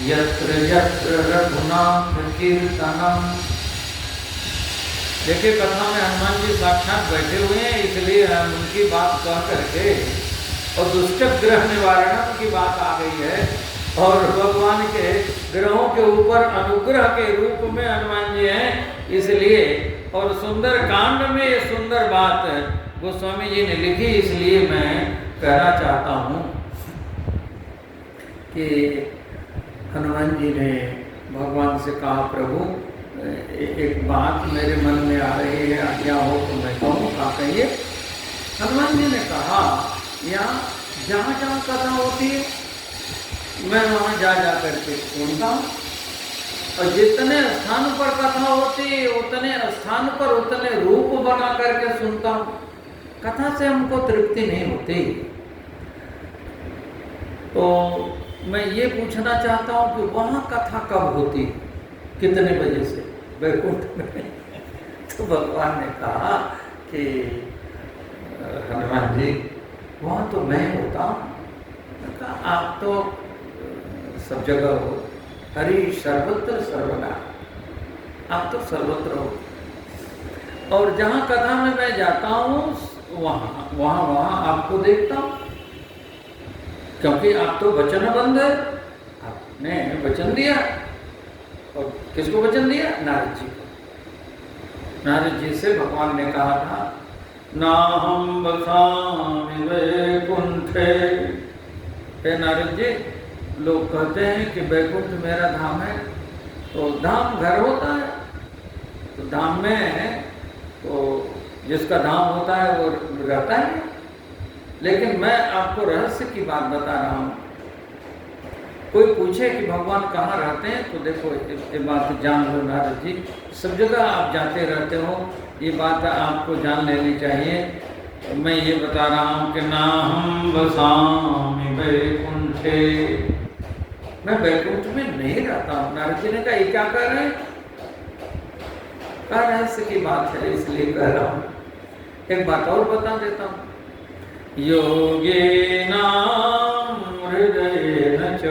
यत्र यत्र रघुनाथ कीर्तनम। देखिए कथा में हनुमान जी साक्षात बैठे हुए हैं, इसलिए हम उनकी बात कह करके और दुष्ट ग्रह निवारण की बात आ गई है और भगवान के ग्रहों के ऊपर अनुग्रह के रूप में हनुमान जी हैं, इसलिए और सुंदर कांड में ये सुंदर बात गोस्वामी जी ने लिखी, इसलिए मैं कहना चाहता हूँ कि हनुमान जी ने भगवान से कहा, प्रभु एक बात मेरे मन में आ रही है, आज्ञा हो तो मैं कहूँ, क्या कहिए। हनुमान जी ने कहा, यहाँ जहाँ जहाँ कथा होती है मैं वहाँ जा जा करके सुनता हूँ, और जितने स्थान पर कथा होती है उतने स्थान पर उतने रूप बना करके सुनता हूँ। कथा से हमको तृप्ति नहीं होती। तो मैं ये पूछना चाहता हूँ कि वहाँ कथा कब होती, कितने बजे से वैकुंठ में। तो भगवान ने कहा कि हनुमान जी वहाँ तो मैं होता हूँ। आप तो सब जगह हो, हरि सर्वत्र सर्वदा, आप तो सर्वत्र हो। और जहाँ कथा में मैं जाता हूँ वहाँ वहाँ वहाँ आपको देखता हूँ, क्योंकि आप तो वचनबंध है, आपने वचन दिया। और किसको वचन दिया? नारद जी को। नारद जी से भगवान ने कहा था, नाहं वसामि वैकुंठे। हे नारद जी, लोग कहते हैं कि वैकुंठ मेरा धाम है, तो धाम घर होता है, तो धाम में तो जिसका धाम होता है वो रहता है। लेकिन मैं आपको रहस्य की बात बता रहा हूँ। कोई पूछे कि भगवान कहाँ रहते हैं, तो देखो ये बात जान लो नारद जी, सब जगह आप जाते रहते हो, ये बात आपको जान लेनी चाहिए। मैं ये बता रहा हूँ कि नाहं वसामि वैकुंठे, मैं वैकुंठ में नहीं रहता हूँ। नारद जी ने कहा, ये क्या कर रहे हैं? क्या रहस्य की बात है, इसलिए कह रहा हूँ। एक बात और बता देता हूँ, योगेनाम हृदयेन च,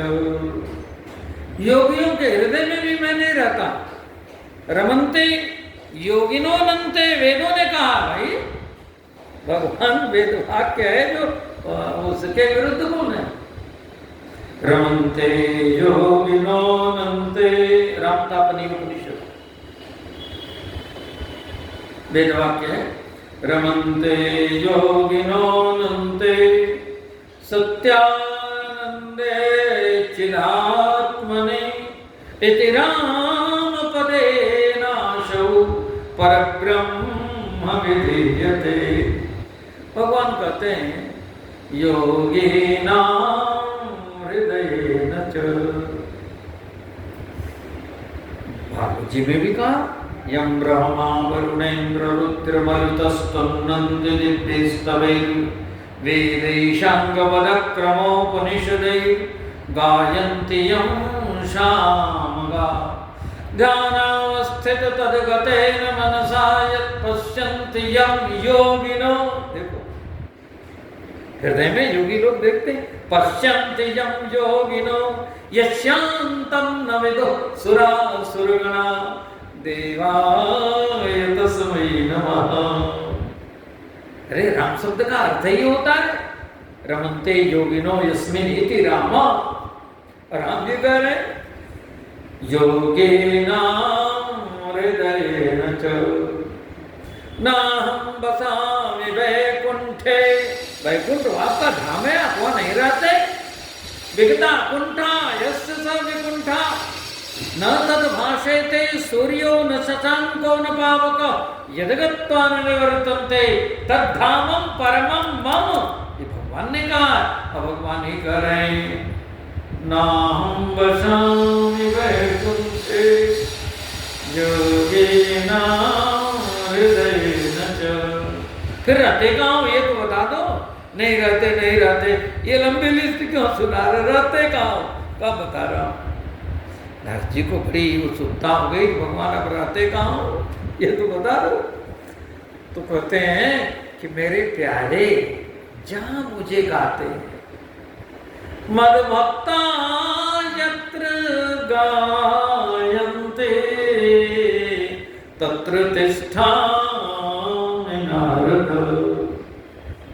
योगियों के हृदय में भी मैं नहीं रहता। रमन्ते योगिनो नन्ते, वेदों ने कहा। भाई भगवान वेद वाक्य है जो उसके विरुद्ध कौन है? रमन्ते योगिनो नन्ते, रामतापनी उपनिषद वेद वाक्य है। रमन्ते योगिनो नन्ते सत्यानंदे चिदात्मने इति राम पदेनाशौ परब्रह्म विधीयते। भगवान कहते हैं योगिनां हृदयेन च। भागवत जी में भी कहा, यं ब्रह्मा वरुणेन्द्र रुद्रमरुतस्तुन्नन्ति दिव्यैस्तवैः वेदैशाङ्गपदक्रमोपनिषदैः गायन्ति यं सामगा। ध्यानावस्थित तद्गतेन मनसा यत् पश्यन्ति यं योगिनो। देखो हृदय में योगी लोग देखते हैं, पश्यन्ति यं योगिनो यस्यान्तं न विदुः सुरासुरगणा देवाय तस्मै नमः। अरे राम शब्द का अर्थ ही होता है रमन्ते योगिनो यस्मिन् इति राम। राम जी कह रहे योगिनां हृदयेन च नाहं वसामि वैकुंठे। वैकुंठ आपका धाम है, आप वहां नहीं रहते। विगता कुंठा यस्य स विकुंठा न तद भाषेते सूर्यो न शशांको न पावक यद्गत्वा न निवर्तन्ते तद्धामं परमं मम। ये भगवान ने कहा, अब भगवान ही कह रहे हैं नाहं वसामि वैकुंठे योगिनां हृदयेन च। फिर रहते कहाँ हो ये तो बता दो। नहीं रहते नहीं रहते, ये लंबी लिस्ट क्यों सुना रहे? रहते कहाँ हो? कब बता रहा हूँ। नारद जी को बड़ी उत्सुकता हो गई, भगवान अब रहते कहाँ हो ये तो बता दो। तो कहते हैं कि मेरे प्यारे जहाँ मुझे गाते हैं, मद भक्ता यत्र गायन्ते तत्र तिष्ठामि नारद।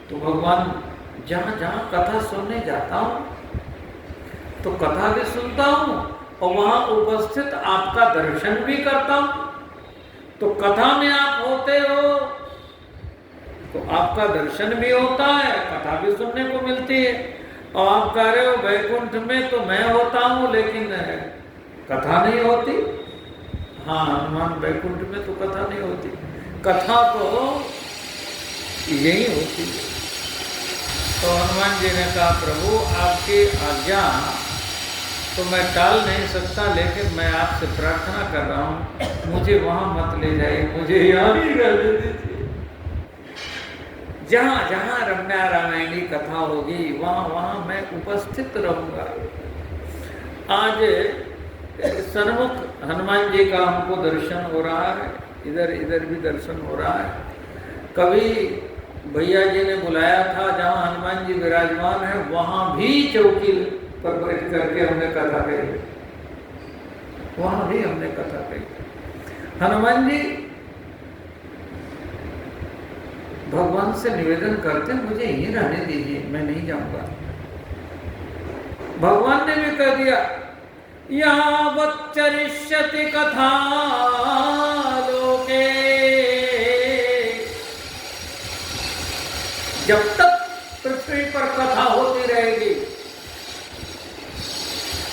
तो भगवान जहाँ जहाँ कथा सुनने जाता हूँ तो कथा भी सुनता हूँ और वहाँ उपस्थित आपका दर्शन भी करता हूँ। तो कथा में आप होते हो तो आपका दर्शन भी होता है, कथा भी सुनने को मिलती है। और आप कह रहे हो वैकुंठ में तो मैं होता हूँ लेकिन कथा नहीं होती। हाँ, हनुमान वैकुंठ में तो कथा नहीं होती, कथा तो यही होती है। तो हनुमान जी ने कहा प्रभु आपकी आज्ञा तो मैं टाल नहीं सकता, लेकिन मैं आपसे प्रार्थना कर रहा हूँ मुझे वहाँ मत ले जाइए, मुझे यहाँ ही रहने दीजिए। जहाँ जहाँ रमना रामायणी कथा होगी वहाँ वहाँ मैं उपस्थित रहूँगा। आज सन्मुख हनुमान जी का हमको दर्शन हो रहा है, इधर इधर भी दर्शन हो रहा है। कभी भैया जी ने बुलाया था जहाँ हनुमान जी विराजमान है वहाँ भी चौकी पर बैठ करके हमने कथा कही, वहाँ भी हमने कथा कही। हनुमान जी भगवान से निवेदन करते मुझे यहीं रहने दीजिए, मैं नहीं जाऊंगा। भगवान ने भी कह दिया यावच्चरिष्यति कथा लोके, जब तक पृथ्वी पर कथा होती रहेगी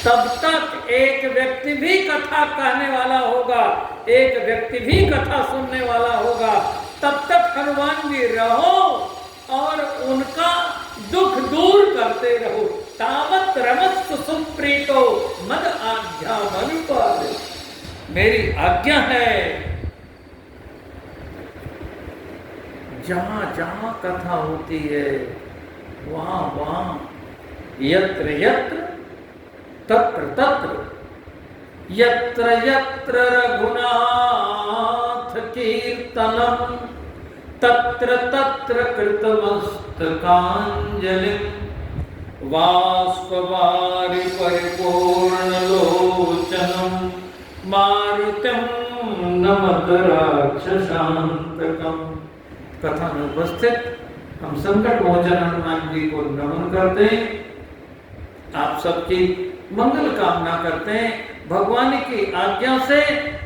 तब तक एक व्यक्ति भी कथा कहने वाला होगा, एक व्यक्ति भी कथा सुनने वाला होगा। तब तक हनुमान जी रहो और उनका दुख दूर करते रहो। तावत रमस्व सुप्रीतो मद आज्ञा मनुपाल, मेरी आज्ञा है जहां जहां कथा होती है वहां वहां यत्र यत्र तत्र तत्र, यत्र यत्र रघुनाथ कीर्तनम तत्र तत्र कृतमस्तकांजलिं, बाष्पवारि परिपूर्णलोचनं मारुतिं नमत राक्षसान्तकम्। कथा में उपस्थित हम संकट मोचन हनुमान जी को नमन करते हैं, आप सबकी मंगल कामना करते हैं। भगवान की आज्ञा से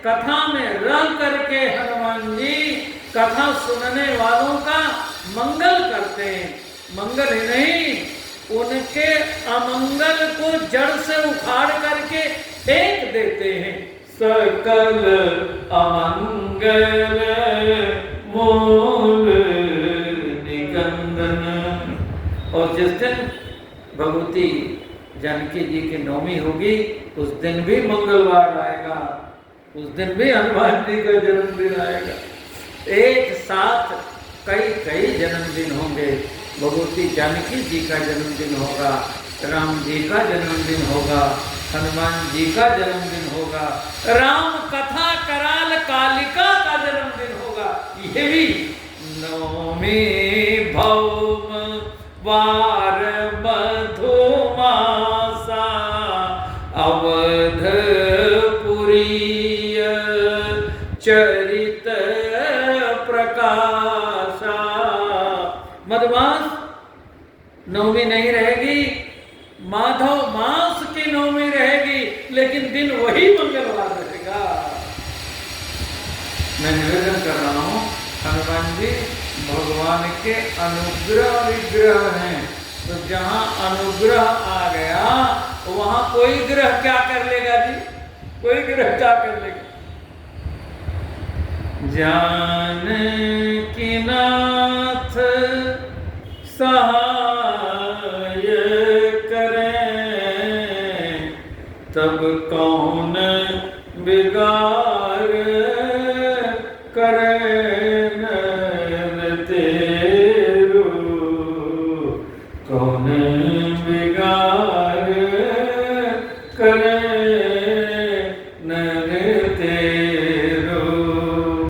कथा में रह करके हनुमान जी कथा सुनने वालों का मंगल करते हैं। मंगल ही नहीं, उनके अमंगल को जड़ से उखाड़ करके फेंक देते हैं। सकल अमंगल मूल निकंदन। और जिस दिन भगवती जानकी जी की नवमी होगी उस दिन भी मंगलवार आएगा, उस दिन भी हनुमान जी का जन्मदिन आएगा। एक साथ कई कई जन्मदिन होंगे। भगवती जानकी जी का जन्मदिन होगा, राम जी का जन्मदिन होगा, हनुमान जी का जन्मदिन होगा, राम कथा कराल कालिका का जन्मदिन होगा। ये भी नवमी भौम वार मधुमासा अवधपुरीय चरित प्रकाशा। मधुमास नवमी नहीं रहेगी, माधव मास की नवमी रहेगी, लेकिन दिन वही मंगलवार रहेगा। मैं निवेदन कर रहा हूँ हनुमान जी भगवान के अनुग्रह विग्रह हैं, तो जहाँ अनुग्रह आ गया वहाँ कोई ग्रह क्या कर लेगा जी, कोई ग्रह क्या कर लेगा। जानकी नाथ सहाय करें, तब कौन बिगाड़ करे।